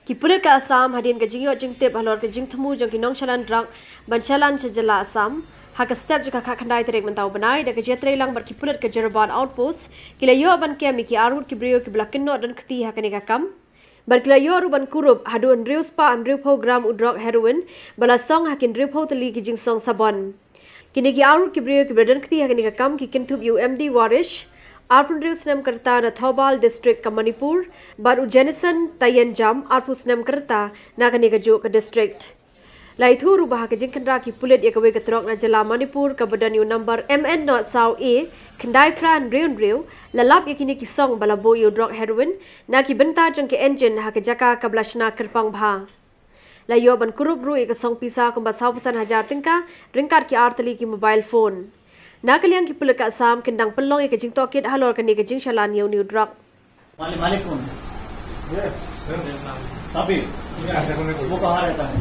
Ki Pulit ka Assam hadien ka jingioh jingtip halor ka jingthmu jong ki nongshalan Drok ban shalan jylla Assam. Haka step juga kak kandai terek mentau benai da ka jingiatreilang bar ki Pulit ka Jorabat Outpost. Kila yo ban kemi ki Arngut ki briew ki belah kynnoh dan keti haka ni kakam. Berkila yo ruban kurup haduh briew spa briew program udrok heroine bala song hakin briew tylli ki jingsong sabon. Kini ki Arngut ki briew ki belah keti haka ni kakam ki kintup UMD warish Arpun Snam Kerta na Thobal District ka Manipur bar Ujenison Tayan Jam Arpu Snam Kerta na kaniga jo ka district. Lai thu rubah ka jingkandra ki Pulit ya kawe katrok na jylla Manipur ka badan yu number MN not saw A kendai pran briew lalap ya kini ki song balabo yu drok heroine na ki benta jong ki engine ha ka jaka ka blashna kerpang bha. Lai yo ban kurup ru ka song pisa kumba 1,000 tingka Ryngkat ki tylli ki mobile phone. Nakaliang ki Pulit ka Assam kendang pelong ya ka jingtokit halor kani ka jingshalan yu new Drok. Waalaikum. Yes. Sabi. Buka hari tadi.